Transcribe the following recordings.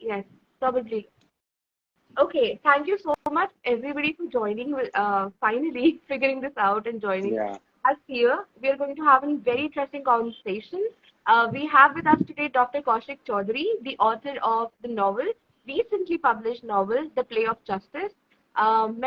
Yes, probably. Okay, thank you so much, everybody, for joining. Finally, figuring this out and joining Yeah, us here. We are going to have a very interesting conversation. We have with us today Dr. Kaushik Chaudhary, the author of the novel, recently published novel, The Play of Justice.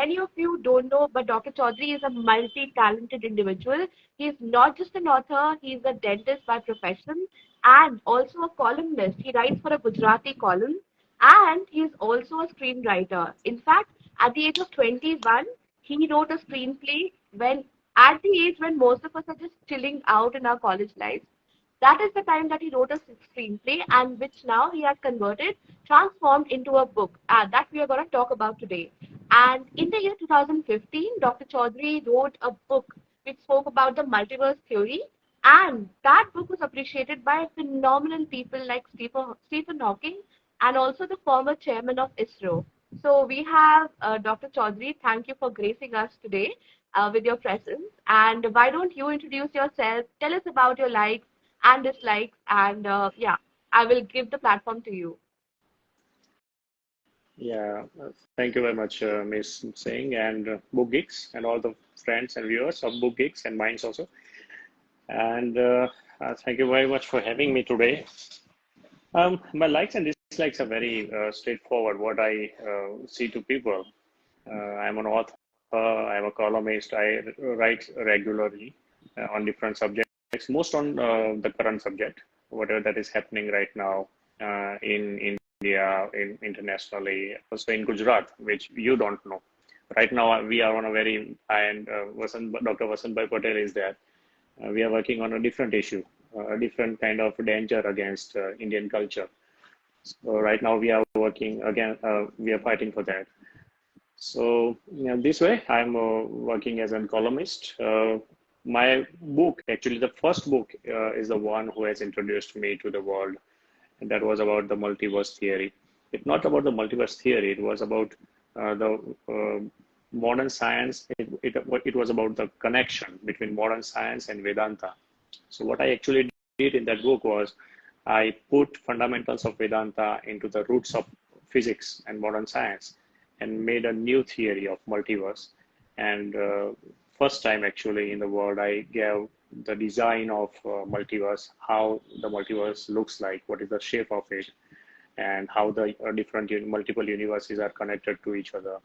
Many of you don't know, but Dr. Chaudhary is a multi-talented individual. He is not just an author; he is a dentist by profession and also a columnist. He writes for a Gujarati column and he is also a screenwriter. In fact, at the age of 21, he wrote a screenplay when, at the age when most of us are just chilling out in our college lives. That is the time that he wrote a screenplay and which now he has converted, transformed into a book that we are going to talk about today. And in the year 2015, Dr. Chaudhary wrote a book which spoke about the multiverse theory. And that book was appreciated by phenomenal people like Stephen Hawking and also the former chairman of ISRO. So we have Dr. Chaudhary. Thank you for gracing us today with your presence. And why don't you introduce yourself? Tell us about your likes and dislikes. And yeah, I will give the platform to you. yeah. Thank you very much, Miss Singh and BookGeeks and all the friends and viewers of BookGeeks and Minds also. And thank you very much for having me today. My likes and dislikes are very straightforward. What I see to people. I'm an author. I'm a columnist. I write regularly on different subjects, most on the current subject, whatever that is happening right now in India, internationally, also in Gujarat, which you don't know. Right now, we are on a very, and Dr. Vasantbhai Patel is there. We are working on a different issue, a different kind of danger against Indian culture. So right now, we are working again. We are fighting for that. So this way, I'm working as a columnist. My book, actually, the first book is the one who has introduced me to the world, and that was about the multiverse theory. It's not about the multiverse theory. It was about the modern science. It was about the connection between modern science and Vedanta. So what I actually did in that book was I put fundamentals of Vedanta into the roots of physics and modern science and made a new theory of multiverse. And first time actually in the world, I gave the design of multiverse, how the multiverse looks like, what is the shape of it, and how the different multiple universes are connected to each other,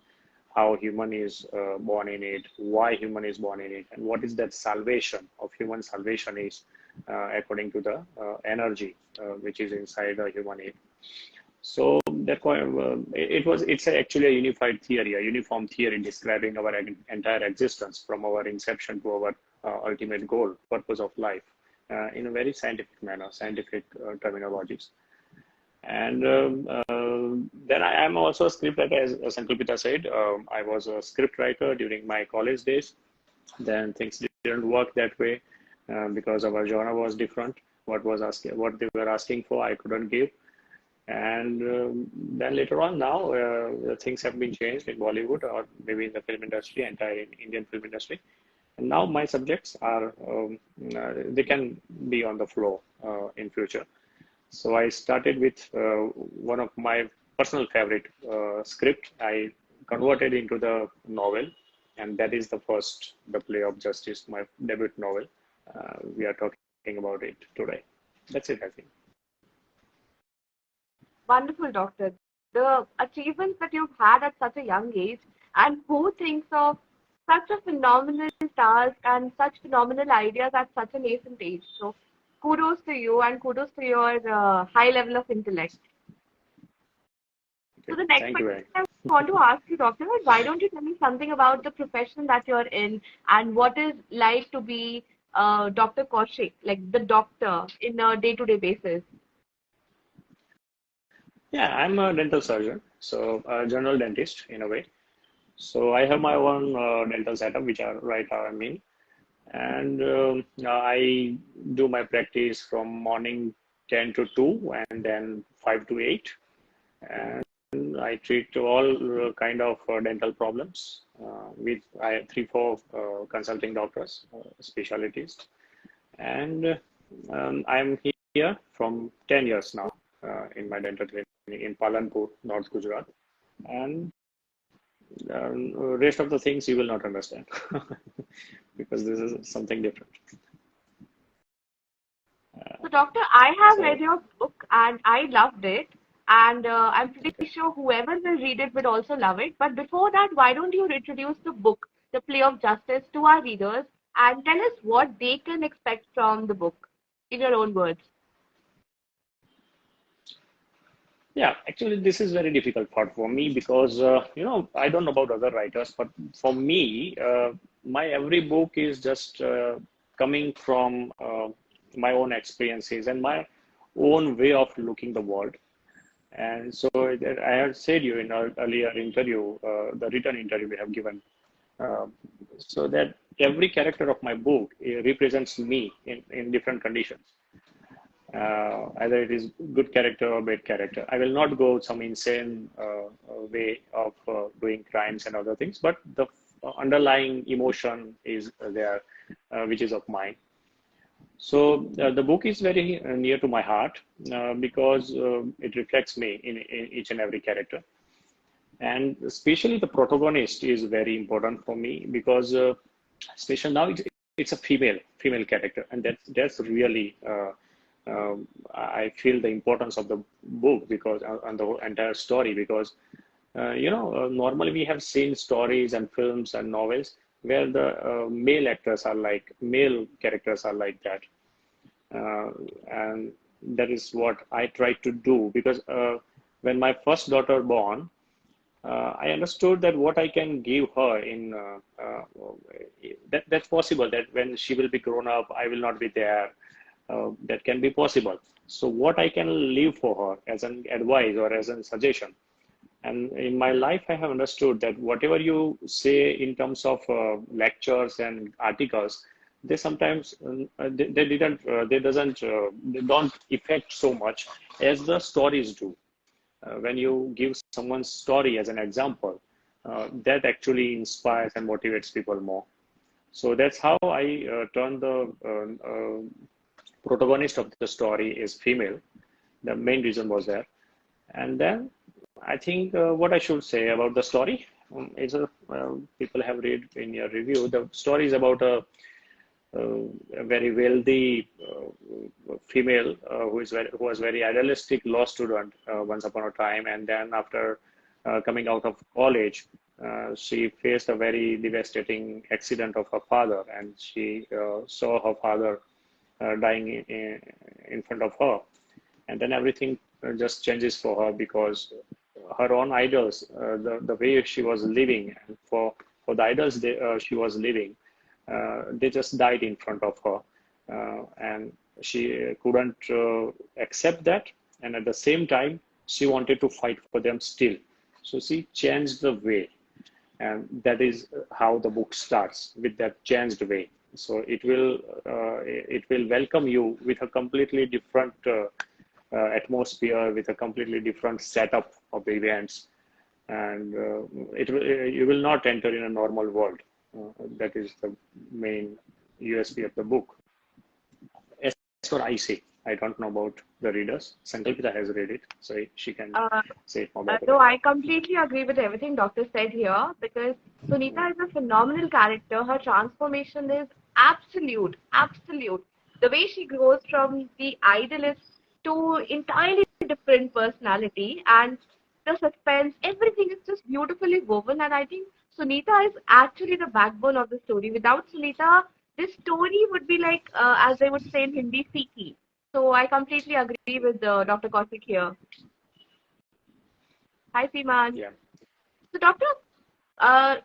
how human is born in it, why human is born in it, and what is that salvation of human salvation is according to the energy which is inside the human. So that it's actually a unified theory, a uniform theory describing our entire existence from our inception to our ultimate goal, purpose of life, in a very scientific manner, scientific terminologies. And then I am also a scriptwriter, as Sankalpita said. I was a scriptwriter during my college days. Then things didn't work that way because our genre was different. What they were asking for, I couldn't give. And then later on, now things have been changed in Bollywood or maybe in the film industry, entire Indian film industry. And now my subjects are they can be on the flow in future. So I started with one of my personal favorite script. I converted into the novel, and that is The Play of Justice, my debut novel. We are talking about it today. That's it, I think. Wonderful, doctor. The achievements that you've had at such a young age, and who thinks of such a phenomenal task and such phenomenal ideas at such a nascent age. So, kudos to you and kudos to your high level of intellect. So, Okay. the next Thank you question very I want to ask you, doctor, is why don't you tell me something about the profession that you're in and what is like to be Dr. Kaushik, like the doctor in a day-to-day basis? Yeah, I'm a dental surgeon, so a general dentist in a way. So I have my own dental setup, which are right now I'm in, and I do my practice from morning 10 to 2 and then 5 to 8, and I treat all kind of dental problems with I 3 4 consulting doctors, specialties, and I'm here from 10 years now in my dental clinic. in Palanpur, North Gujarat, and rest of the things you will not understand because this is something different. So, Doctor, I have So read your book and I loved it. And I'm pretty sure whoever will read it will also love it. But before that, why don't you introduce the book, The Play of Justice, to our readers and tell us what they can expect from the book in your own words? yeah, actually, this is very difficult part for me because I don't know about other writers, but for me, my every book is just coming from my own experiences and my own way of looking the world. And so I had said you in our earlier interview, the written interview we have given, uh, so that every character of my book represents me in different conditions. Either it is good character or bad character. I will not go some insane way of doing crimes and other things, but the underlying emotion is there, which is of mine. So the book is very near to my heart because it reflects me in each and every character. And especially the protagonist is very important for me because especially now it's a female character, and that's really I feel the importance of the book because on the entire story because normally we have seen stories and films and novels where the male characters are like that, and that is what I try to do because when my first daughter born, I understood that what I can give her in that's possible that when she will be grown up, I will not be there. That can be possible. So what I can leave for her as an advice or as a suggestion. And in my life, I have understood that whatever you say in terms of lectures and articles, they sometimes they don't affect so much as the stories do. When you give someone's story as an example, that actually inspires and motivates people more. So that's how I turn the protagonist of the story is female. The main reason was there. And then I think what I should say about the story is people have read in your review. The story is about a very wealthy female who was very idealistic law student once upon a time, and then after coming out of college, she faced a very devastating accident of her father, and she saw her father dying in front of her, and then everything just changes for her because her own idols, the way she was living, and for the idols she was living, they just died in front of her, and she couldn't accept that, and at the same time she wanted to fight for them still. So she changed the way, and that is how the book starts, with that changed way. So it will welcome you with a completely different atmosphere, with a completely different setup of the events, and you will not enter in a normal world. That is the main USP of the book. As for I say, I don't know about the readers. Sankalpita has read it, so she can say it more better. No, I completely agree with everything Doctor said here because Sunita is a phenomenal character. Her transformation is absolute, absolute. The way she grows from the idolist to entirely different personality and the suspense, everything is just beautifully woven. And I think Sunita is actually the backbone of the story. Without Sunita, this story would be like, as they would say in Hindi, Fiki. So I completely agree with Dr. Kaushik here. Hi, Seeman. Yeah. So, Doctor,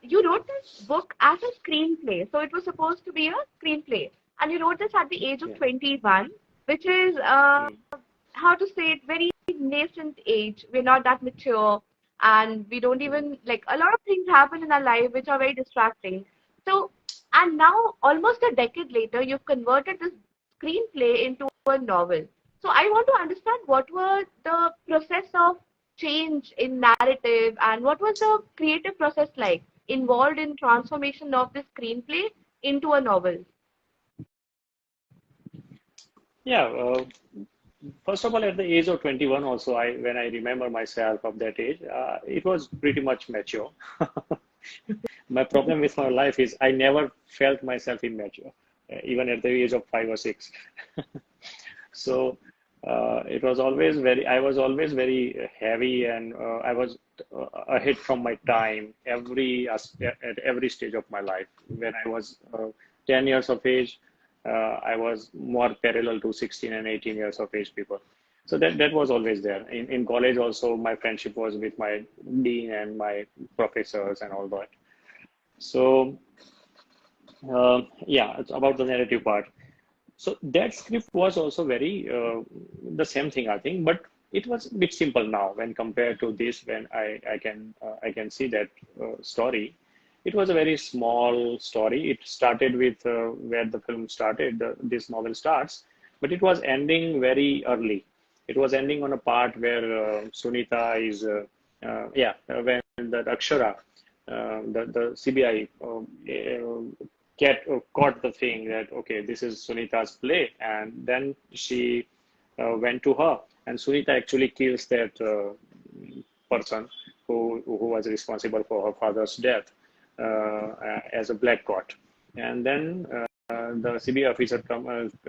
you wrote this book as a screenplay. So, it was supposed to be a screenplay. And you wrote this at the age of 21, which is, how to say it, very nascent age. We're not that mature. And we don't even, like, a lot of things happen in our life which are very distracting. So, and now, almost a decade later, you've converted this screenplay into a novel. So, I want to understand what were the process of change in narrative and what was the creative process like involved in transformation of the screenplay into a novel? Yeah, first of all, at the age of 21, also, when I remember myself of that age, it was pretty much mature. My problem with my life is I never felt myself immature, even at the age of 5 or 6. So it was always I was always very heavy, and I was ahead from my time at every stage of my life. When I was 10 years of age, I was more parallel to 16 and 18 years of age people. So that was always there. In college also, my friendship was with my dean and my professors and all that. So yeah, it's about the narrative part. So that script was also very the same thing, I think, but it was a bit simple now when compared to this. When I can see that story, it was a very small story. It started with where the film started. This novel starts, but it was ending very early. It was ending on a part where Sunita is when the Akshara, the CBI caught the thing that okay, this is Sunita's play, and then she went to her, and Sunita actually kills that person who was responsible for her father's death as a black coat. And then the CBI officer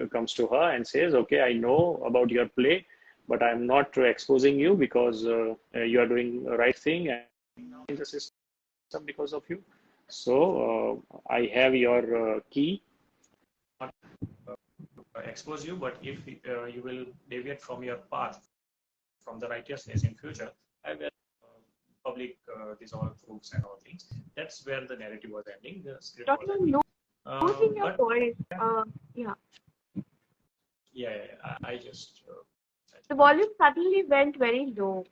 comes to her and says, okay, I know about your play, but I'm not exposing you because you are doing the right thing and in the system because of you. So I have your key. Not expose you, but if you will deviate from your path, from the righteousness in future, I will public these all proofs and all things. That's where the narrative was ending. The script was ending. Losing your But voice. Yeah. I just The volume suddenly went very low.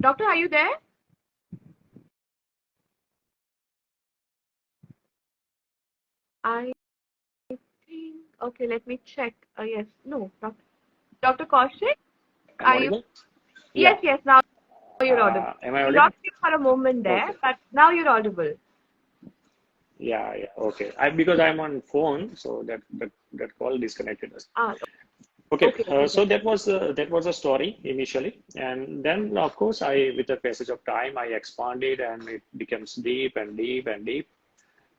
Doctor, are you there? I think. Okay, let me check. Yes. No. Dr. Kaushik, am are you? audible. Yeah. Yes. Now you're audible. Am I We audible? lost you for a moment there, Okay. but now you're audible. Yeah. Okay. Because I'm on phone, so that call disconnected us. Okay, Okay. so that was a story initially, and then of course with the passage of time, I expanded, and it becomes deep and deep and deep,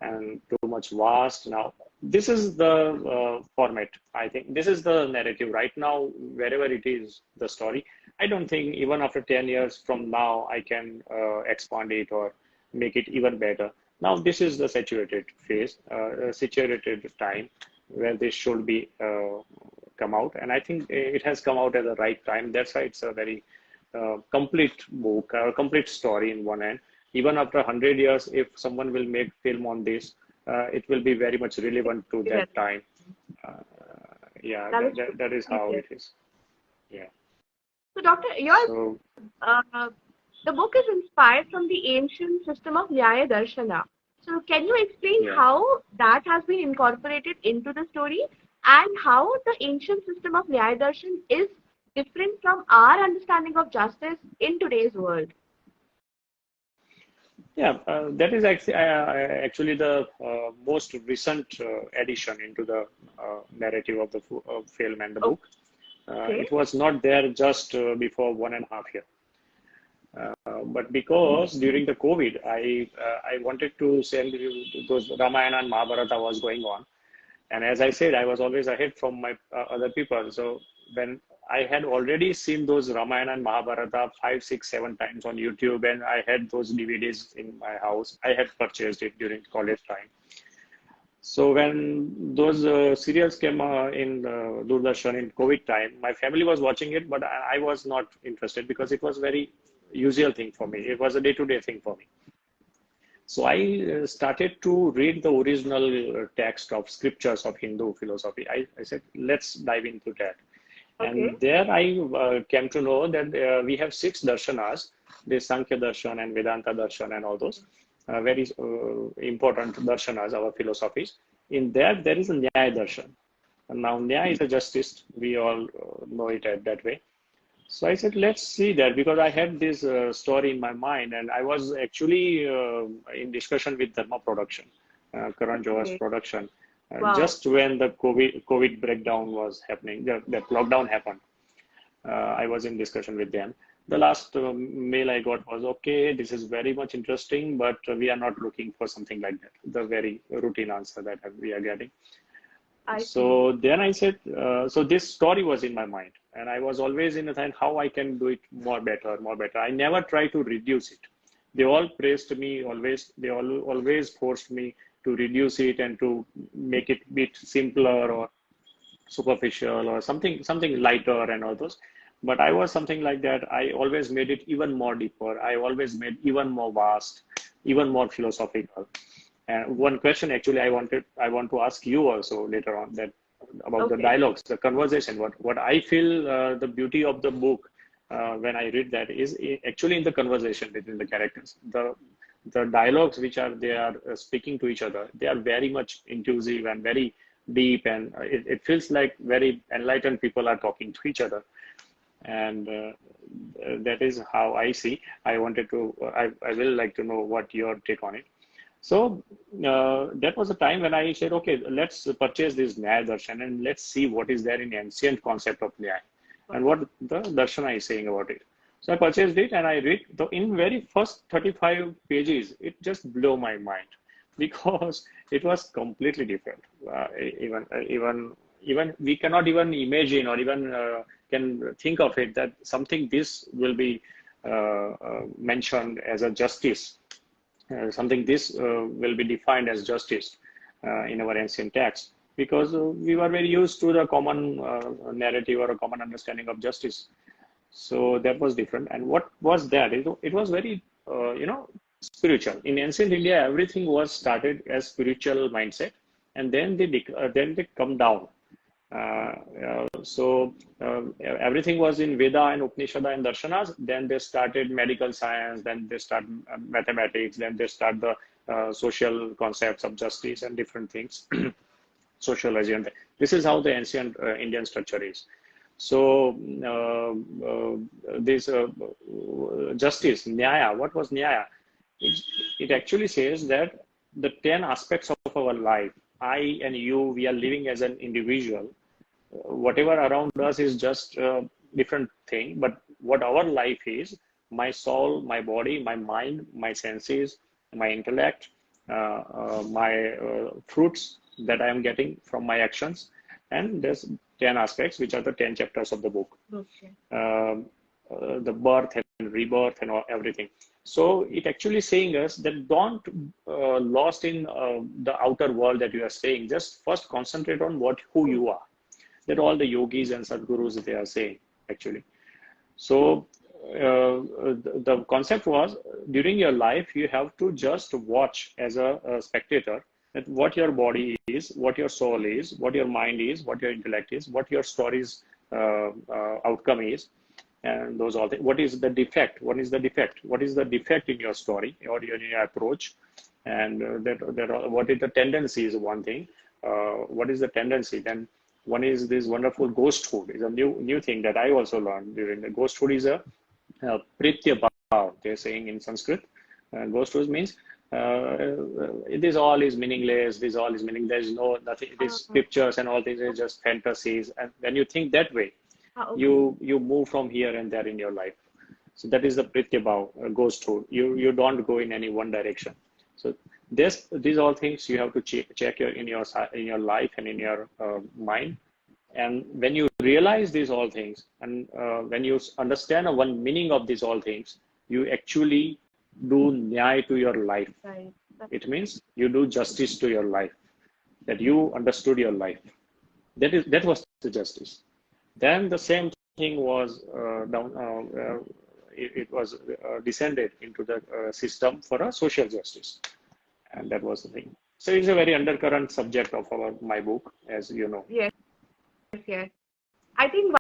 and too much vast. Now this is the format. I think this is the narrative right now. Wherever it is, the story. I don't think even after 10 years from now, I can expand it or make it even better. Now this is the saturated phase, saturated time where this should be come out, and I think it has come out at the right time. That's why it's a very complete book, a complete story in one end. Even after 100 years, if someone will make film on this, it will be very much relevant to that time. Yeah, that is how it is. Yeah. So, Doctor, the book is inspired from the ancient system of Nyaya Darshana. So, can you explain how that has been incorporated into the story and how the ancient system of Nyaya Darshan is different from our understanding of justice in today's world? Yeah, that is actually the most recent addition into the narrative of the film and the book. It was not there just before 1.5 years. But because during the COVID, I wanted to send you those Ramayana and Mahabharata was going on. And as I said, I was always ahead from my other people. So when I had already seen those Ramayana and Mahabharata 5, 6, 7 times on YouTube, and I had those DVDs in my house. I had purchased it during college time. So when those serials came in Doordarshan in COVID time, my family was watching it, but I was not interested because it was very usual thing for me. It was a day-to-day thing for me. So I started to read the original text of scriptures of Hindu philosophy. I said, let's dive into that. And there I came to know that we have 6 darshanas, the Sankhya darshan and Vedanta darshan and all those very important darshanas, our philosophies. In that, there is a Nyaya darshan. And now Nyaya is a justice. We all know it that way. So I said, let's see that, because I had this story in my mind, and I was actually in discussion with Dharma Production. Karan Johar's Okay. production. Wow. Just when the COVID breakdown was happening, the lockdown happened. I was in discussion with them. The last mail I got was, okay, this is very much interesting, but we are not looking for something like that. The very routine answer that we are getting. I see. So then I said, so this story was in my mind, and I was always in the mind how I can do it more better, more better. I never try to reduce it. They all praised me always. They always forced me to reduce it and to make it a bit simpler or superficial or something lighter and all those. But I was something like that. I always made it even more deeper. I always made even more vast, even more philosophical. And one question actually I want to ask you also later on, that about the Okay. dialogues, the conversation. What I feel the beauty of the book when I read that is actually in the conversation between the characters. The dialogues which are they are speaking to each other, they are very much intuitive and very deep, and it feels like very enlightened people are talking to each other. And that is how I see. I will like to know what your take on it. So that was a time when I said, okay, let's purchase this Nyaya Darshan and let's see what is there in ancient concept of Nyaya and what the Darshana is saying about it. So I purchased it and I read. The in very first 35 pages, it just blew my mind because it was completely different. Even we cannot even imagine or even can think of it that something this will be mentioned as a justice, something this will be defined as justice in our ancient texts, because we were very used to the common narrative or a common understanding of justice. So that was different. And what was that? It was very, spiritual. In ancient India, everything was started as spiritual mindset, and then they come down. Everything was in Veda and Upanishad and Darshanas. Then they started medical science. Then they start mathematics. Then they start the social concepts of justice and different things, sociology. And this is how the ancient Indian structure is. So this justice, Nyaya. What was Nyaya? It actually says that the 10 aspects of our life, I and you, we are living as an individual. Whatever around us is just a different thing, but what our life is, my soul, my body, my mind, my senses, my intellect, my fruits that I am getting from my actions, and there's 10 aspects, which are the 10 chapters of the book. Okay. The birth and rebirth and everything. So it actually saying us that don't lost in the outer world that you are saying. Just first concentrate on who you are. That all the yogis and sadgurus they are saying actually. So the concept was during your life you have to just watch as a spectator that what your body is, what your soul is, what your mind is, what your intellect is, what your story's outcome is, and those all things. What is the defect? What is the defect? What is the defect in your story or in your approach? And what is the tendency is one thing. What is the tendency? Then one is this wonderful ghost is a new thing that I also learned during the ghost is a pritya bhav. They're saying in Sanskrit. Ghost means this all is meaningless. This all is meaning. There is nothing. It is pictures and all things are just fantasies. And when you think that way, Okay. you move from here and there in your life. So that is the pritya bhav, ghost. You don't go in any one direction. So these all things you have to check in your life and in your mind. And when you realize these all things, and when you understand one meaning of these all things, you actually do nyaya to your life. Right. It means you do justice to your life, that you understood your life. That was the justice. Then the same thing was it was descended into the system for a social justice, and that was the thing. So it's a very undercurrent subject of my book, as you know. Yes. Yes. I think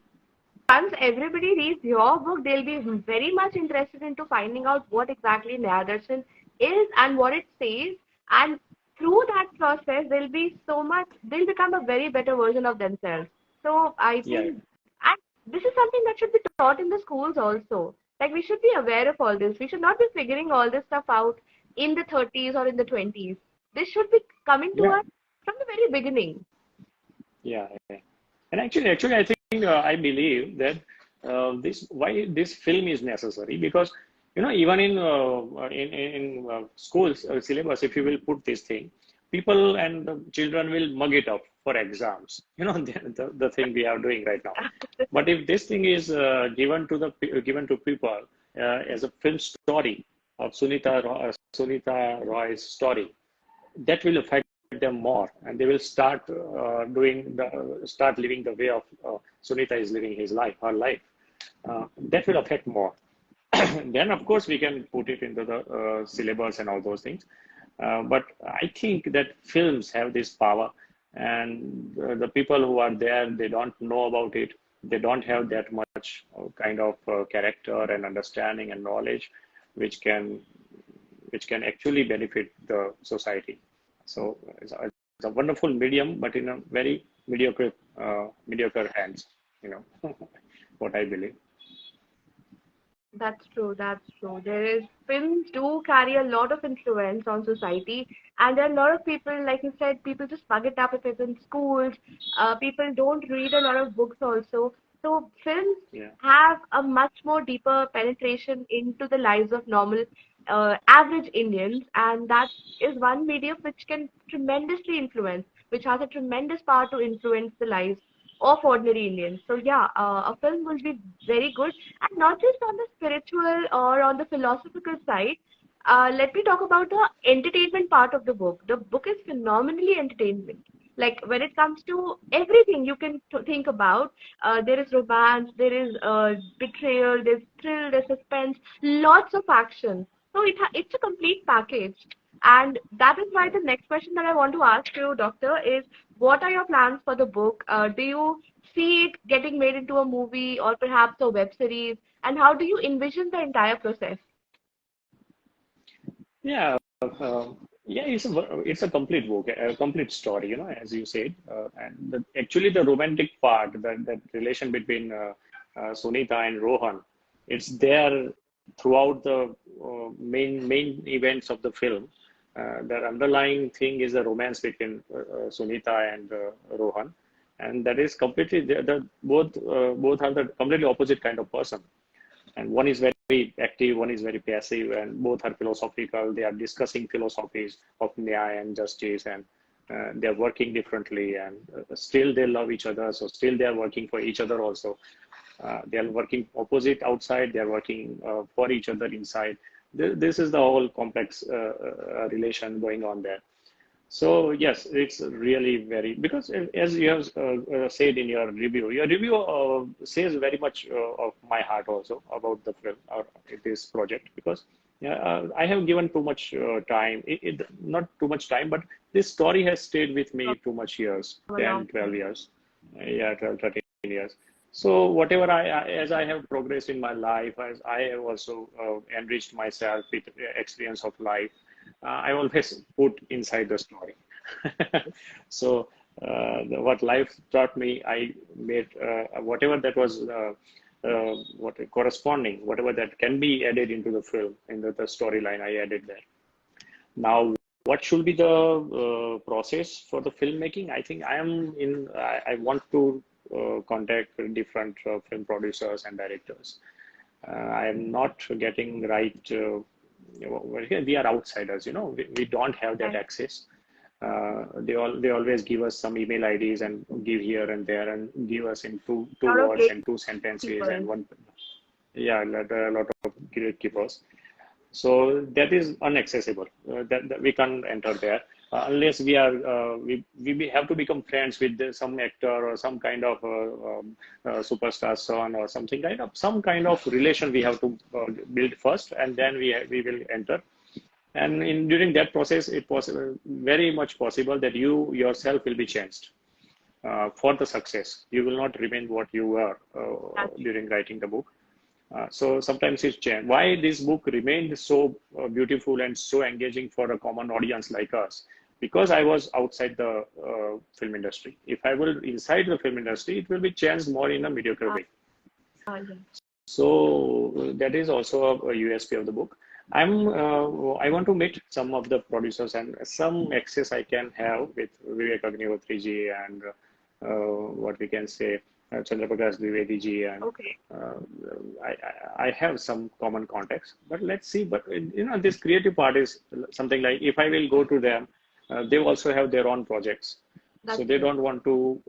once everybody reads your book, they'll be very much interested into finding out what exactly Nyaya Darshan is and what it says. And through that process, they'll become a very better version of themselves. So I Yeah, think, and this is something that should be taught in the schools also. Like we should be aware of all this. We should not be figuring all this stuff out in the 30s or in the 20s. This should be coming to Yeah, us from the very beginning. yeah, yeah. And actually, I think I believe that this why this film is necessary because even in schools syllabus, if you will put this thing, people and the children will mug it up for exams. The thing we are doing right now. But if this thing is given to people as a film story of Sunita Roy's story, that will affect them more, and they will start living the way of Sunita is living her life. That will affect more. Then, of course, we can put it into the syllabus and all those things. But I think that films have this power, and the people who are there, they don't know about it. They don't have that much kind of character and understanding and knowledge, which can actually benefit the society. So it's a wonderful medium, but in a very mediocre hands. You know what I believe. That's true. That's true. There is films do carry a lot of influence on society, and there are a lot of people, like you said, people just mug it up if it's in schools. People don't read a lot of books also. So films Yeah. have a much more deeper penetration into the lives of normal, average Indians, and that is one medium which can tremendously influence, which has a tremendous power to influence the lives of ordinary Indians. So yeah, a film will be very good, and not just on the spiritual or on the philosophical side. Let me talk about the entertainment part of the book. The book is phenomenally entertainment. Like when it comes to everything you can think about, there is romance, there is betrayal, there's thrill, there's suspense, lots of action. So it's a complete package. And that is why Yeah. the next question that I want to ask you, Doctor, is what are your plans for the book? Do you see it getting made into a movie or perhaps a web series? And how do you envision the entire process? Yeah, yeah, it's a complete book, a complete story, as you said. And actually, the romantic part, that relation between Sunita and Rohan, it's there throughout the main events of the film. The underlying thing is the romance between Sunita and Rohan, and that is completely both are the completely opposite kind of person, and one is very active, one is very passive, and both are philosophical. They are discussing philosophies of nyaya and justice, and they are working differently, and still they love each other, so still they are working for each other also. They are working opposite outside, they are working for each other inside. This is the whole complex relation going on there. So yes, it's really very, because as you have said in your review says very much of my heart also about the film or this project, because I have given too much time, not too much time, but this story has stayed with me too much years, A long 10, 12 time. years, yeah, 12, 13 years. So whatever as I have progressed in my life, as I have also enriched myself with experience of life, I always put inside the story. So what life taught me, I made whatever that was what corresponding, whatever that can be added into the film, in the storyline, I added there. Now, what should be the process for the filmmaking? I think I want to contact different film producers and directors. I am not getting right. Well, here we are outsiders, we don't have that Right. access. They always give us some email IDs and give here and there and give us in two A lot of words and two sentences and gatekeepers. one. Yeah, a lot of gatekeepers. So that is inaccessible. That we can't enter there unless we have to become friends with some actor or some kind of superstar son or some kind of relation we have to build first, and then we will enter. And during that process, it was very much possible that you yourself will be changed for the success. You will not remain what you were That's during writing the book. So sometimes it's changed. Why this book remained so beautiful and so engaging for a common audience like us? Because I was outside the film industry. If I were inside the film industry, it will be changed more in a mediocre way. yeah. So that is also a USP of the book. I want to meet some of the producers and some access I can have with Vivekananda ji and what we can say Chandraprakash Dwivedi ji and Okay. uh, I have some common contacts. But let's see. But this creative part is something like if I will go to them, they also have their own projects. So That's they true. don't want to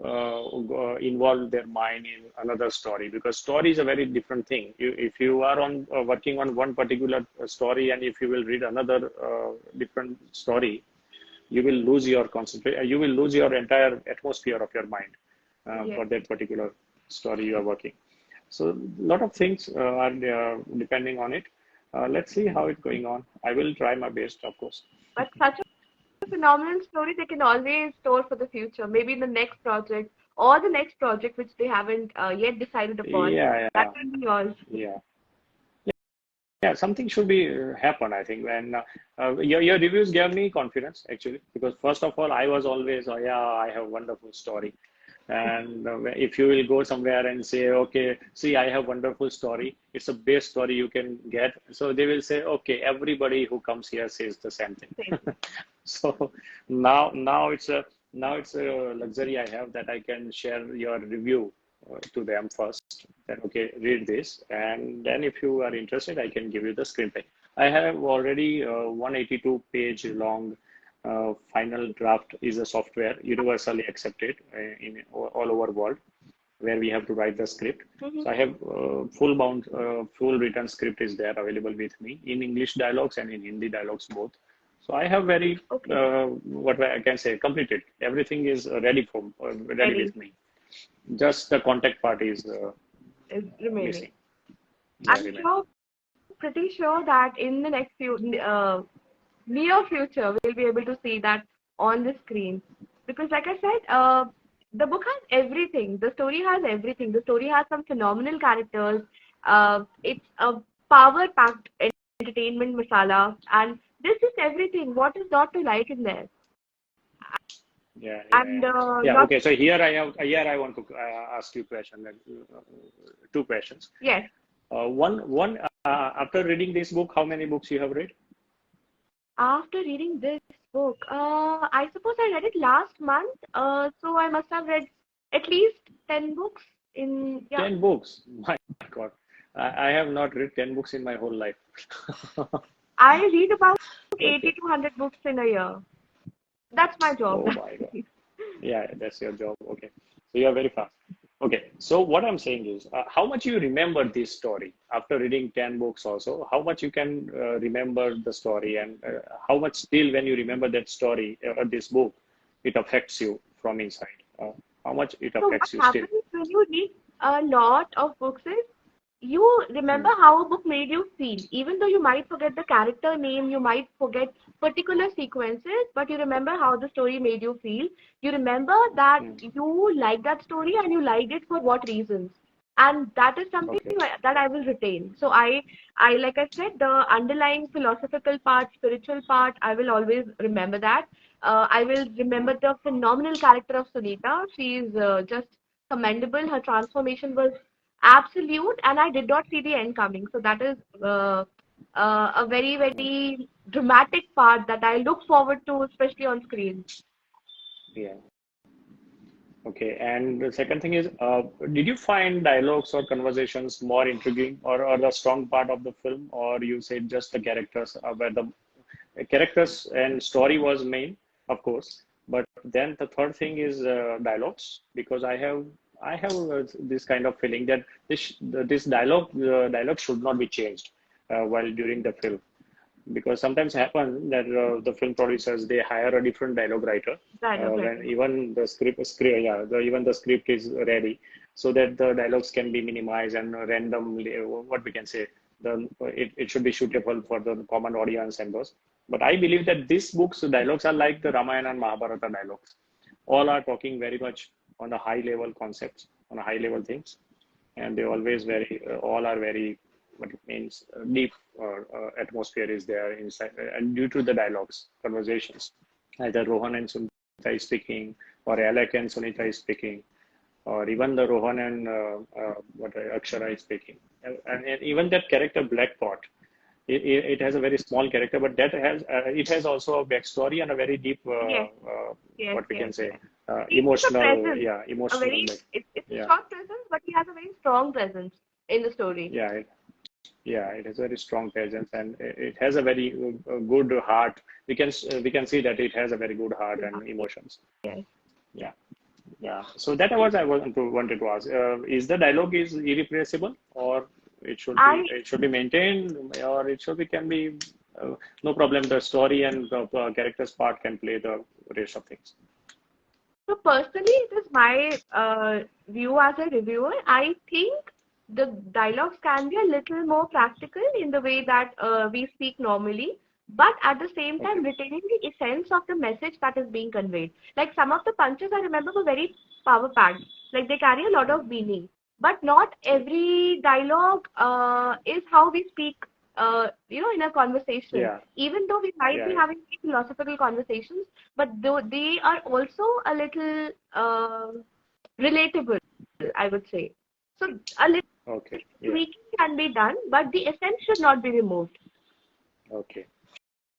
involve their mind in another story because story is a very different thing. If you are on working on one particular story and if you will read another different story, you will lose your concentration. You will lose your entire atmosphere of your mind Yes. for that particular story you are working. So a lot of things are depending on it. Let's see how it's going on. I will try my best, of course. But such a phenomenal story they can always store for the future, maybe in the next project or the next project which they haven't yet decided upon. Yeah, That yeah, will be yours. yeah. Yeah, something should be happen, I think. When your reviews gave me confidence actually, because first of all, I was always, oh yeah, I have wonderful story, and if you will go somewhere and say, okay, see, I have wonderful story, it's the best story you can get, so they will say, okay, everybody who comes here says the same thing. Same. So now it's a luxury I have that I can share your review to them first. Then okay, read this, and then if you are interested, I can give you the screenplay. I have already 182 page long final draft is a software universally accepted in all over world where we have to write the script. Mhm. So I have full written script is there available with me in English dialogues and in Hindi dialogues both. So I have very Okay. what I can say completed. Everything is ready Ready with me. Just the contact part is is remaining. missing. Yeah, I'm remain. sure, pretty sure that in the next near future we'll be able to see that on the screen, because like I said, the book has everything, the story has everything, the story has some phenomenal characters, it's a power packed entertainment masala, and this is everything, what is not to like in there. Yeah, yeah, And yeah. Yeah. not, Okay. So here I want to ask you question, two questions. yes, One. After reading this book, how many books you have read? after reading this book, I suppose I read it last month, so I must have read at least 10 books in, yeah. 10 books. My God, I have not read 10 books in my whole life. I read about 80 Okay. to 100 books in a year. That's my job. Oh my God. Yeah, that's your job. Okay. So you are very fast. Okay. So what I'm saying is, how much you remember this story after reading 10 books also, how much you can remember the story and how much still when you remember that story or this book, it affects you from inside. How much it So what affects you still. happens when you read a lot of books is you remember Hmm. how a book made you feel. Even though you might forget the character name, you might forget particular sequences, but you remember how the story made you feel. You remember that Hmm. you liked that story and you liked it for what reasons. And that is something Okay. that I will retain. So I like I said, the underlying philosophical part, spiritual part, I will always remember that. I will Hmm. remember the phenomenal character of Sunita. She is just commendable. Her transformation was absolute, and I did not see the end coming. So that is a very, very dramatic part that I look forward to, especially on screen. Yeah. Okay, and the second thing is, did you find dialogues or conversations more intriguing or the strong part of the film, or you said just the characters, where the characters and story was main, of course, but then the third thing is dialogues, because I have this kind of feeling that this dialogue should not be changed while during the film because sometimes happen that the film producers they hire a different dialogue writer Dialogue when writing. even the script yeah even the script is ready so that the dialogues can be minimized and randomly what we can say it should be suitable for the common audience and those but I believe that these books dialogues are like the Ramayana and Mahabharata dialogues all are talking very much on the high level concepts on a high level things and they always very all are very what it means deep atmosphere is there inside and due to the dialogues conversations either Rohan and Sunita is speaking or Alec and Sunita is speaking or even the Rohan and Akshara is speaking and even that character Blackpot it has a very small character, but that has it has also a backstory and a very deep Yes, yes, what we yes, can say yes. He has a emotional, presence, yeah, a emotional, very, like, it's a yeah, short presence, but he has a very strong presence in the story. yeah, yeah, it has a very strong presence, and it has a very good heart. We can see that it has a very good heart Yeah, and emotions. yes. Yeah, yeah. So that was I wanted to ask. Is the dialogue is irreplaceable, or I it should be maintained, or it should be can be no problem. The story and the characters part can play the rest of things. So personally, it is my view as a reviewer. I think the dialogues can be a little more practical in the way that we speak normally, but at the same time Okay. retaining the essence of the message that is being conveyed. Like some of the punches I remember were very power packed. Like they carry a lot of meaning, but not every dialogue is how we speak. In a conversation, Yeah, even though we might be yeah, having philosophical conversations, but though they are also a little relatable, I would say. So a little yeah. Okay. Yeah. tweaking can be done, but the essence should not be removed. Okay.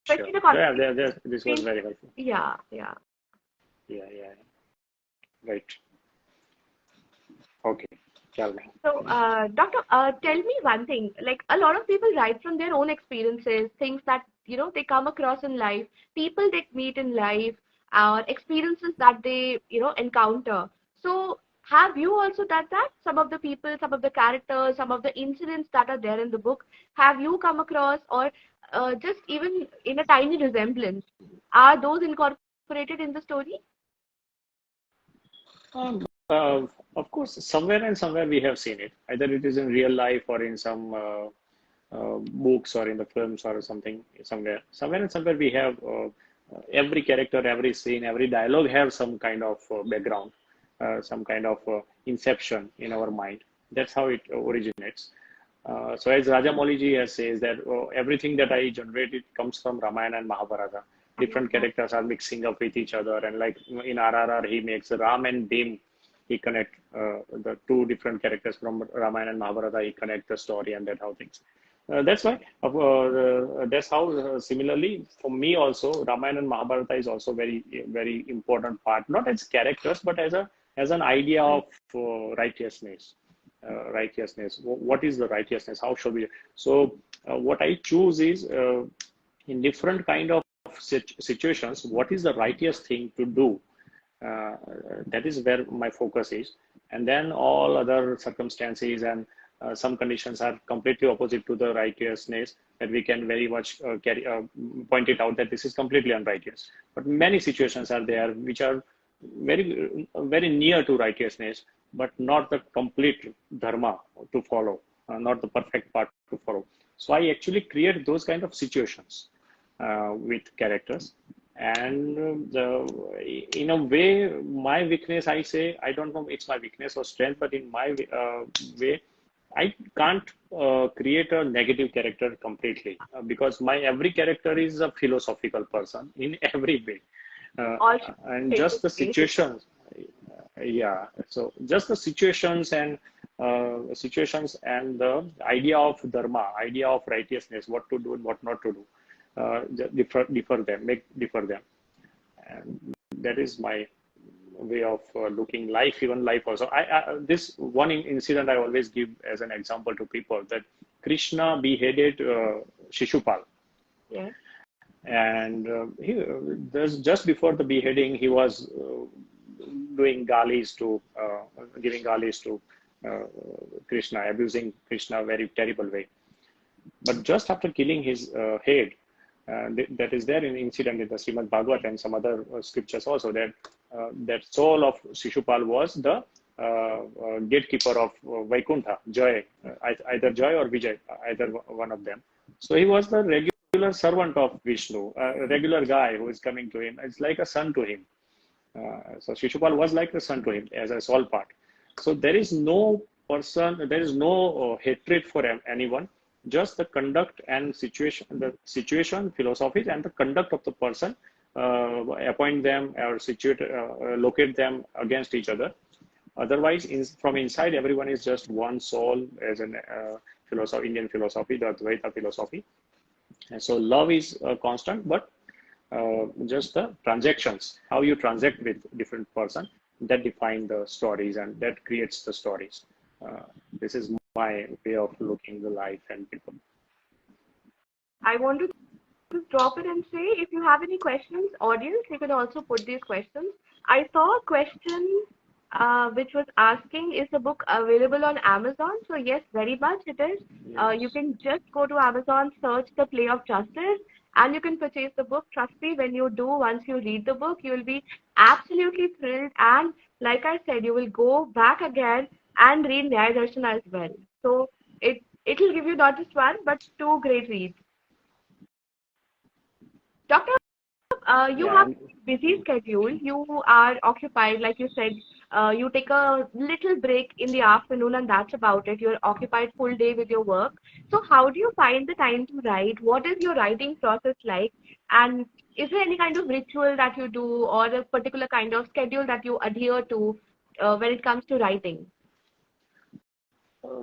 Sure. Especially the Yeah, conversation this was between, very helpful. yeah, yeah. Yeah, yeah. Right. Okay. Tell me. So, Doctor, tell me one thing. Like a lot of people write from their own experiences, things that they come across in life, people they meet in life, experiences that they encounter. So, have you also done that? Some of the people, some of the characters, some of the incidents that are there in the book, have you come across, or just even in a tiny resemblance, are those incorporated in the story? Um, of course, somewhere and somewhere we have seen it. Either it is in real life or in some books or in the films or something somewhere. Somewhere and somewhere we have every character, every scene, every dialogue have some kind of background, some kind of inception in our mind. That's how it originates. So as Rajamouli ji has says that everything that I generated comes from Ramayana and Mahabharata. Different characters are mixing up with each other, and like in RRR, he makes Ram and Bhim. He connect the two different characters from Ramayana and Mahabharata. He connect the story, and that how things. That's why. That's how. Similarly, for me also, Ramayana and Mahabharata is also very important part, not as characters, but as an idea of righteousness. Righteousness. What is the righteousness? How should we? So, what I choose is in different kind of situations, what is the righteous thing to do? Uh, that is where my focus is, and then all other circumstances and some conditions are completely opposite to the righteousness that we can very much point it out that this is completely unrighteous. But many situations are there which are very near to righteousness, but not the complete dharma to follow, not the perfect path to follow. So I actually create those kind of situations with characters, and in a way, my weakness, I say, I don't know it's my weakness or strength, but in my way, I can't create a negative character completely because my every character is a philosophical person in every way, uh, All and face to just the face. situations. Yeah, so just the situations and the idea of dharma, idea of righteousness, what to do and what not to do, differ them, and that is my way of looking life, even life also. This one incident I always give as an example to people that Krishna beheaded Shishupal, Yeah. and just before the beheading, he was doing galis to giving galis to uh, Krishna, abusing Krishna very terrible way. But just after killing his head, that is there in incident in the Srimad Bhagavat and some other scriptures also that that soul of Shishupal was the gatekeeper of Vaikuntha, Joy, either Joy or Vijay, either one of them. So he was the regular servant of Vishnu, a regular guy who is coming to him. It's like a son to him. So Shishupal was like a son to him as a soul part. So there is no person, there is no hatred for anyone, just the conduct and the situation, philosophies, and the conduct of the person appoint them or locate them against each other. Otherwise, from inside, everyone is just one soul as an philosophy, Indian philosophy, the Advaita philosophy. And so love is constant, but just the transactions, how you transact with different person, that define the stories and that creates the stories. This is my way of looking the life and people. I want to just drop it and say if you have any questions, audience, you can also put these questions. I saw a question which was asking, is the book available on Amazon? So yes, very much it is. You Yes. can just go to Amazon, search The Play of Justice, and you can purchase the book. Trust me, when you do, once you read the book, you will be absolutely thrilled. And like I said, you will go back again and read Nyaya Darshan as well. So it will give you not just one, but two great reads. Doctor, you Yeah. have a busy schedule. You are occupied, like you said. You take a little break in the afternoon, and that's about it. You're occupied full day with your work. So, how do you find the time to write? What is your writing process like? And is there any kind of ritual that you do, or a particular kind of schedule that you adhere to when it comes to writing?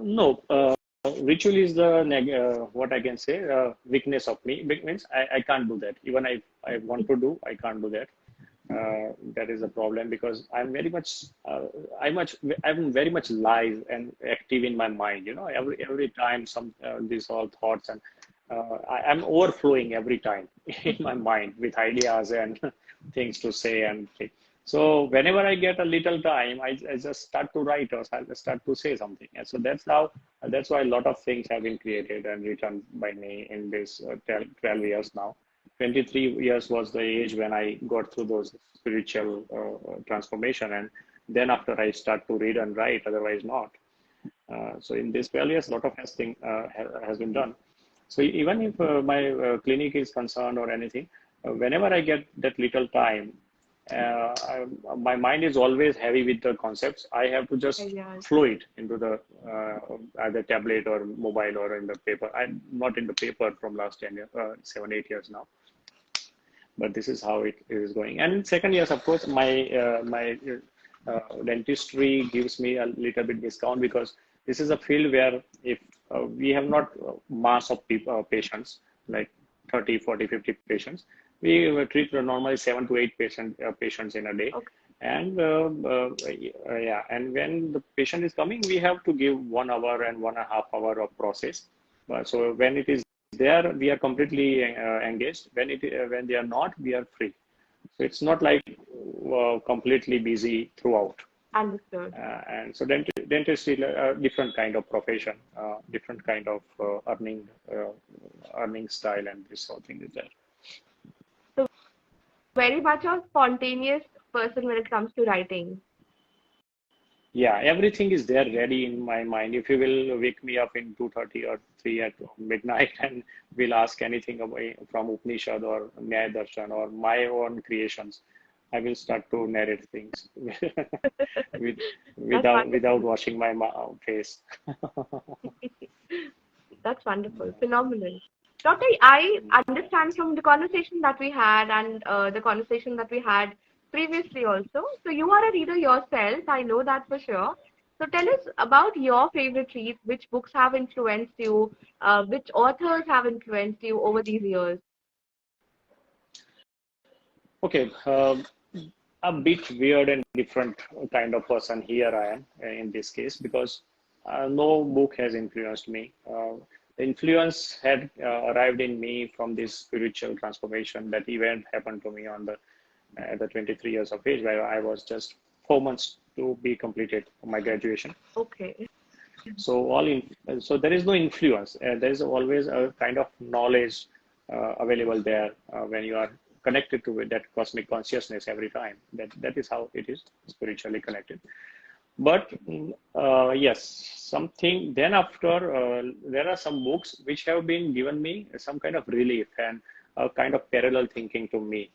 No, ritual is the what I can say weakness of me. Means I can't do that. Even I want to do, I can't do that. That is a problem because I'm very much live and active in my mind. Every time these all thoughts and I'm overflowing every time in my mind with ideas and things to say and think. So whenever I get a little time, I just start to write or I start to say something. And so that's why a lot of things have been created and written by me in this 12 years now. 23 years was the age when I got through those spiritual transformation. And then after I start to read and write, otherwise not. So in this 12 years, a lot of has been done. So even if my clinic is concerned or anything, whenever I get that little time, my mind is always heavy with the concepts. I have to just Yeah. flow it into the either tablet or mobile or in the paper. I'm not in the paper from last 10 years, 7, 8 years now. But this is how it is going. And in second years, of course, my dentistry gives me a little bit discount because this is a field where if we have not mass of patients like 30, 40, 50 patients, we treat normally 7 to 8 patients in a day. Okay. And yeah, and when the patient is coming, we have to give 1 hour and 1.5 hour of process. So when it is there, we are completely engaged. When they are not, we are free. So it's not like completely busy throughout. Understood. And so dentist is a different kind of profession, different kind of earning style, and this whole thing is there. So, very much a spontaneous person when it comes to writing. Yeah, everything is there ready in my mind. If you will wake me up in 2:30 or 3 at midnight and will ask anything away from Upanishad or Nyaya Darshan or my own creations, I will start to narrate things with, That's without wonderful. washing my face. That's wonderful. Phenomenal. Doctor, I understand from the conversation that we had and the conversation that we had previously also. So you are a reader yourself. I know that for sure. So tell us about your favorite reads, which books have influenced you, which authors have influenced you over these years. Okay, a bit weird and different kind of person here I am in this case because no book has influenced me. The influence had arrived in me from this spiritual transformation. That event happened to me on the at the 23 years of age, where I was just 4 months to be completed my graduation. Okay. So so there is no influence. There is always a kind of knowledge available there when you are connected to that cosmic consciousness every time. That is how it is spiritually connected. But yes, something then after there are some books which have been given me some kind of relief and a kind of parallel thinking to me.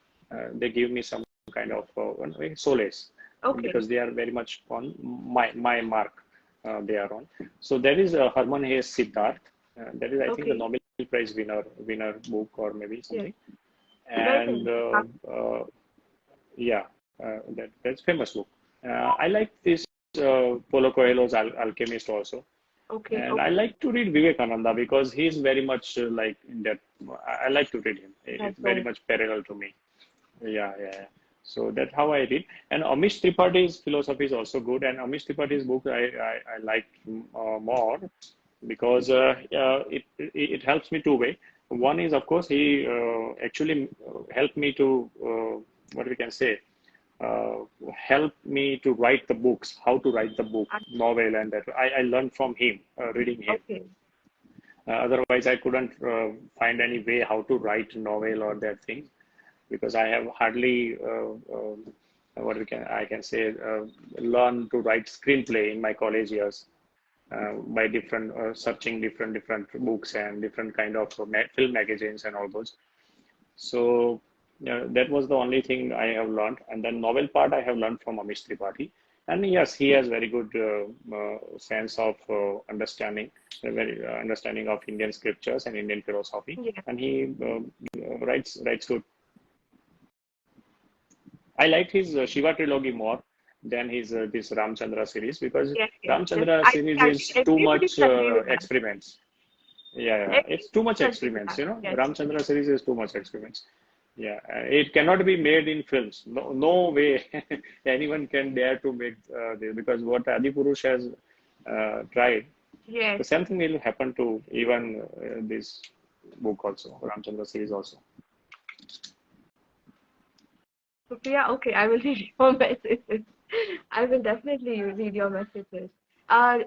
They give me some kind of solace Okay. because they are very much on my mark. They are on. So there is Herman Hesse Siddharth. That is, I think, the Okay. Nobel Prize winner book or maybe Yes. something. Very And famous. yeah, that's famous book. I like this Paulo Coelho's Alchemist also. Okay, And I okay. like to read Vivekananda because he's very much like in that. I like to read him. That's It's very so much parallel to me. Yeah, yeah, yeah. So that's how I read. And Amish Tripaঠি's philosophy is also good. And Amish Tripaঠি's book I like more because it helps me two way. One is, of course, he actually helped me to what we can say, uh, help me to write the books, how to write the book, novel, and that I learned from him, reading him. okay. Otherwise, I couldn't find any way how to write novel or that thing because I have hardly what we can I can say learn to write screenplay in my college years by different searching different books and different kind of film magazines and all those. So that was the only thing I have learned. And then novel part I have learned from Amish Tripathi. And yes, he has very good sense of understanding, understanding of Indian scriptures and Indian philosophy. Yes, And he writes good. I like his Shiva trilogy more than his this Ramchandra series because yes, yes, yes. Ramchandra I series think is too everybody much will agree with that. experiments. Yeah, yeah, Everybody it's too much will agree with experiments. that. You know, Yes, yes. Ramchandra series is too much experiments. Yeah, it cannot be made in films. No, no way anyone can dare to make this because what Adipurush has tried, Yes. the same thing will happen to even this book also, Ramchandra series also. Sophia, okay, I will read your messages. I will definitely read your messages. Uh,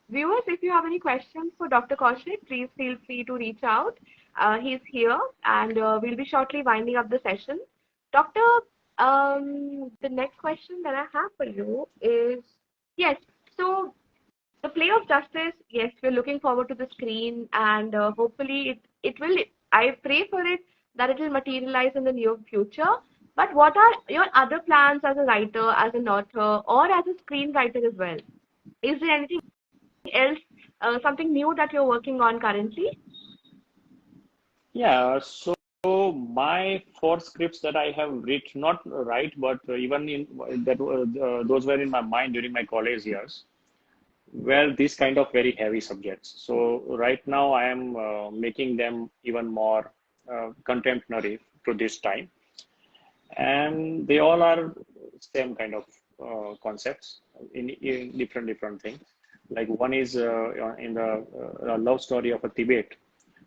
Viewers, if you have any questions for Dr. Kaushik, please feel free to reach out. He's here, and we'll be shortly winding up the session. Doctor, the next question that I have for you is yes. So the play of justice, yes, we're looking forward to the screen, and hopefully it will. I pray for it that it will materialize in the near future. But what are your other plans as a writer, as an author, or as a screenwriter as well? Is there anything else, something new that you're working on currently? Yeah, so my four scripts that I have written, not right, but even in that those were in my mind during my college years, were these kind of very heavy subjects. So right now I am making them even more contemporary to this time, and they all are same kind of concepts in different things. Like one is in the love story of a Tibet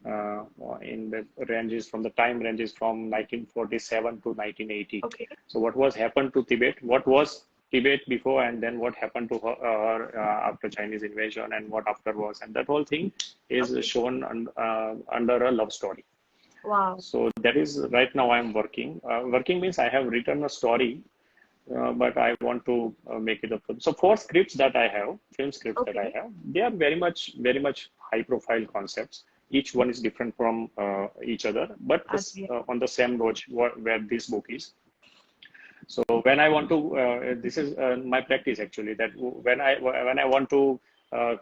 uh, in the ranges from the time ranges from 1947 to 1980. Okay. So what was happened to Tibet? What was Tibet before, and then what happened to her after Chinese invasion, and what after was, and that whole thing is Okay. shown under a love story. Wow. So that is right now I'm working. Working means I have written a story, but I want to make it a film. So four scripts that I have, film scripts that I Okay. have, they are very much high profile concepts. Each one is different from each other, but this, Agree. on the same road where this book is. So when I want to, this is my practice actually. That when I want to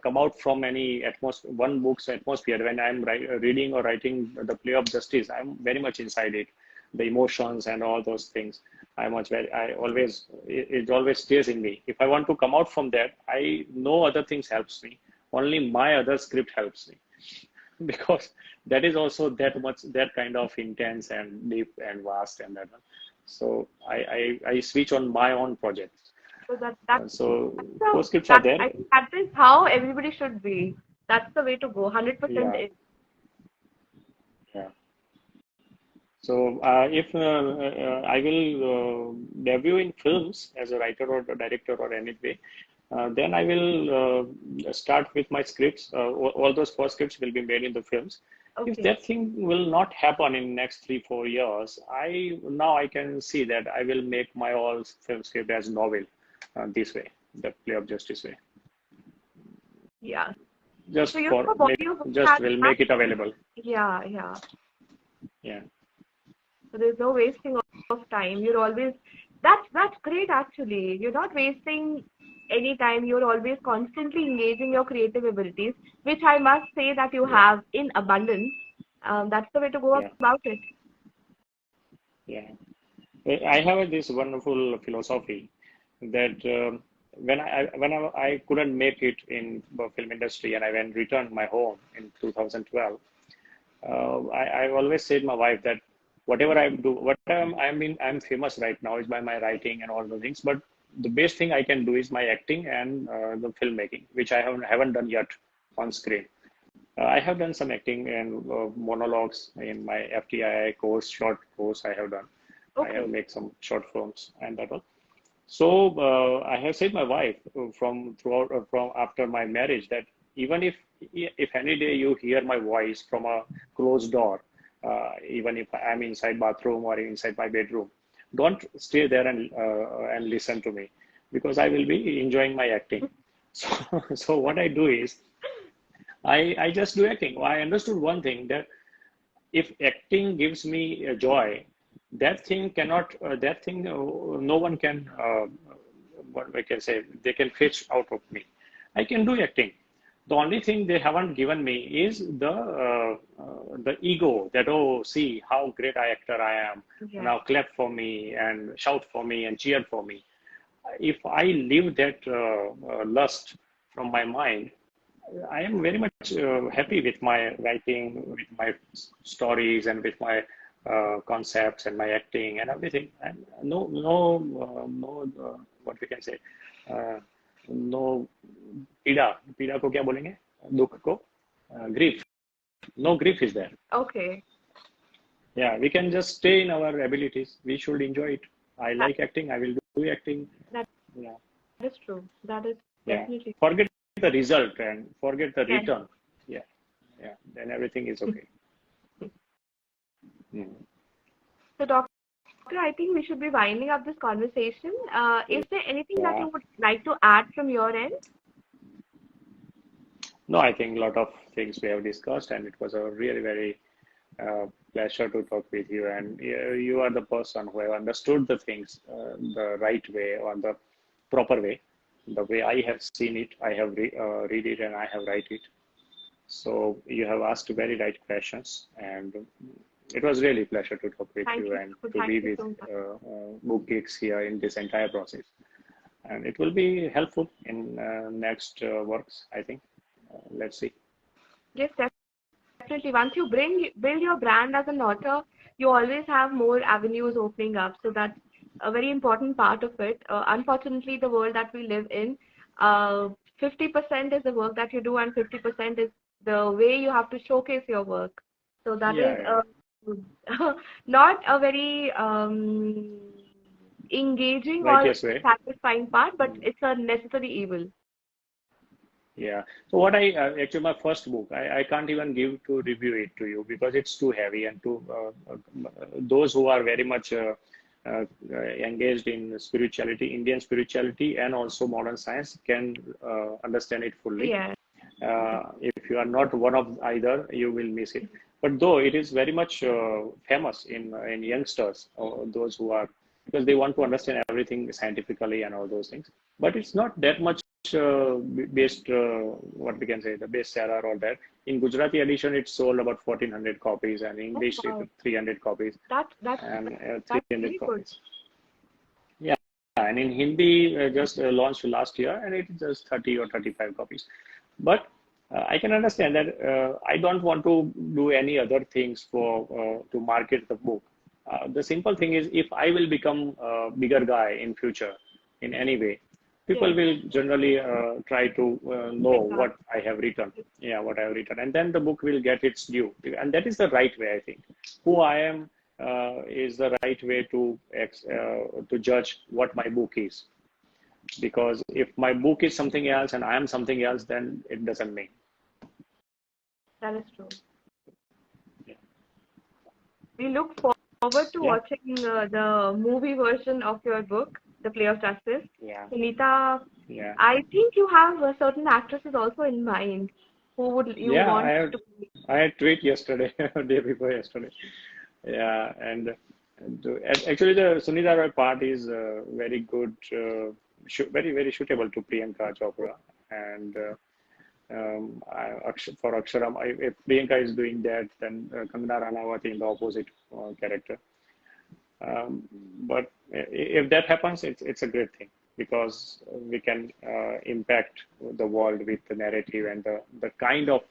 come out from any atmosphere, one book's atmosphere, when I'm reading or writing the play of justice, I'm very much inside it, the emotions and all those things. I always it always stays in me. If I want to come out from that, I no other things helps me. Only my other script helps me because that is also that kind of intense and deep and vast and that. So I switch on my own projects. So that So so four scripts are that there. I think that is how everybody should be. That's the way to go. 100% Yeah, is. yeah. So if I will debut in films as a writer or a director or anything, then I will start with my scripts. All those four scripts will be made in the films. If Okay. that thing will not happen in next 3 4 years, I can see that I will make my all film script as novel this way, the play of justice way. Yeah. So Just you for know, make Bollywood just has will that. make it available. Yeah, yeah. Yeah. So there's no wasting of time. You're always that's great actually. You're not wasting any time. You're always constantly engaging your creative abilities, which I must say that you Yeah. have in abundance. That's the way to go Yeah. about it. Yeah. I have this wonderful philosophy that I couldn't make it in the film industry, and I went returned my home in 2012. I always said my wife that whatever I do, I'm famous right now is by my writing and all the things. But the best thing I can do is my acting and the filmmaking, which I haven't done yet on screen. I have done some acting and monologues in my FTII course, short course I have done. I have Okay. made some short films and that all. So I have said my wife from after my marriage that even if any day you hear my voice from a closed door, even if I'm inside bathroom or inside my bedroom, don't stay there and listen to me because I will be enjoying my acting. So so what I do is I just do acting. I understood one thing that if acting gives me a joy, that thing no one can what we can say they can fetch out of me. I can do acting. The only thing they haven't given me is the ego that, oh, see how great actor I am, Yeah. now clap for me and shout for me and cheer for me. If I leave that lust from my mind, I am very much happy with my writing, with my stories, and with my concepts and my acting and everything. And no, what we can say, uh, no पीड़ा पीड़ा को क्या बोलेंगे दुख को grief. No grief is there. Okay. Yeah, we can just stay in our abilities. We should enjoy it. I That, like acting. I will do acting. that Yeah, is true. That is yeah. definitely Forget the result and forget the yes. return. Yeah, yeah. Then everything is okay. Mm. So, Doctor, I think we should be winding up this conversation. Is there anything that Yeah. you would like to add from your end? No, I think a lot of things we have discussed, and it was a really very pleasure to talk with you. And you are the person who have understood the things the right way or the proper way. The way I have seen it, I have read it and I have write it. So you have asked very right questions, and it was really a pleasure to talk with Thank you you. and to Thank be you with so much. BookGeeks here in this entire process. And it will be helpful in next works, I think. Let's see. Yes, definitely. Once you build your brand as an author, you always have more avenues opening up. So that's a very important part of it. Unfortunately, the world that we live in, 50% is the work that you do, and 50% is the way you have to showcase your work. So that is Yeah, not a very engaging or righteous way. satisfying part, but Mm. it's a necessary evil. Yeah. So what I actually my first book, I can't even give to review it to you because it's too heavy and too those who are very much engaged in spirituality, Indian spirituality, and also modern science can understand it fully. Yeah. If you are not one of either, you will miss it. But though it is very much famous in youngsters, those who are because they want to understand everything scientifically and all those things. But it's not that much based what we can say the bestseller or that. In Gujarati edition, it sold about 1400 copies, and Oh, English it wow. 300 copies That's and that's 300 really good. copies. Yeah, and in Hindi just launched last year, and it is just 30 or 35 copies. But I can understand that I don't want to do any other things for to market the book. The simple thing is, if I will become a bigger guy in future in any way, people Yes, will generally try to know pick up. what I have written. Yeah, what I have written, and then the book will get its due, and that is the right way, I think. Who I am is the right way to judge what my book is. Because if my book is something else and I am something else, then it doesn't mean. That is true. Yeah. We look forward to Yeah. watching the movie version of your book, The Play of Justice. Yeah. Sunita, Yeah. I think you have certain actresses also in mind. Who would you Yeah. want to be? I had tweet yesterday, day before yesterday. Yeah, and actually the Sunita Roy part is very good, very very suitable to Priyanka Chopra, and for Aksharam, if Priyanka is doing that, then Kangana Ranaut in the opposite character. But if that happens, it's a great thing. because we can impact the world with the narrative and the kind of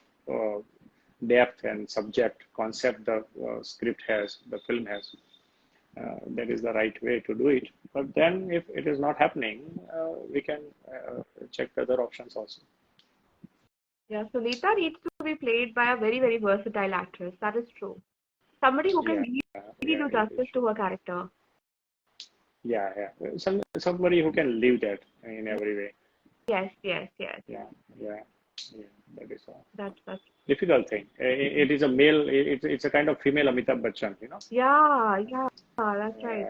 depth and subject concept the script has, the film has. That is the right way to do it. But then if it is not happening, we can check the other options also. Yeah, Sunita needs to be played by a very, very versatile actress. That is true. Somebody who can really do justice to her character. Yeah. Somebody who can live that in every way. Yes. Yeah. That is That's difficult thing. It is a male. It's a kind of female Amitabh Bachchan, you know. Yeah, that's right.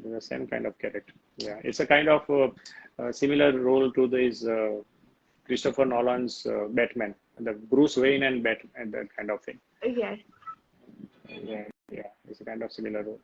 The same kind of character. Yeah, it's a kind of similar role to this Christopher Nolan's Batman, the Bruce Wayne and Batman, and that kind of thing. Yes. Yeah, it's a kind of similar role.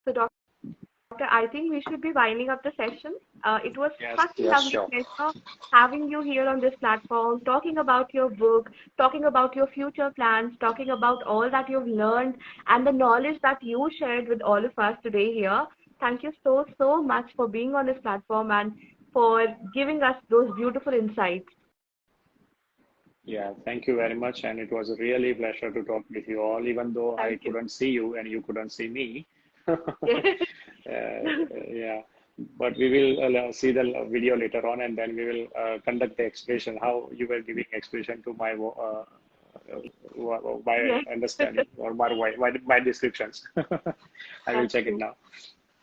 So, Doctor, I think we should be winding up the session. It was such a lovely pleasure having you here on this platform, talking about your book, talking about your future plans, talking about all that you've learned and the knowledge that you shared with all of us today here. Thank you so much for being on this platform and for giving us those beautiful insights. Yeah, thank you very much. And it was a really pleasure to talk with you all, even though I couldn't see you and you couldn't see me. Yeah, but we will see the video later on, and then we will conduct the expression, how you were giving expression to my understanding or my descriptions. I will check it now.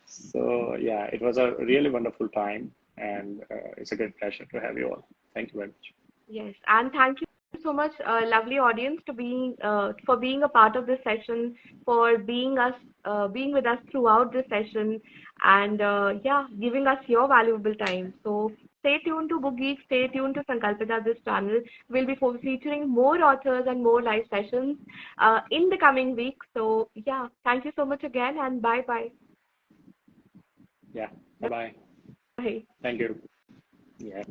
So yeah, it was a really wonderful time, and it's a great pleasure to have you all. Thank you very much. Yes, and thank you so much, lovely audience, for being a part of this session, for being with us throughout this session, and giving us your valuable time. So stay tuned to BookGeeks, stay tuned to Sankalpita, this channel. We'll be featuring more authors and more live sessions in the coming weeks. So yeah, thank you so much again, and bye. Yeah, bye. Bye. Thank you. Yeah.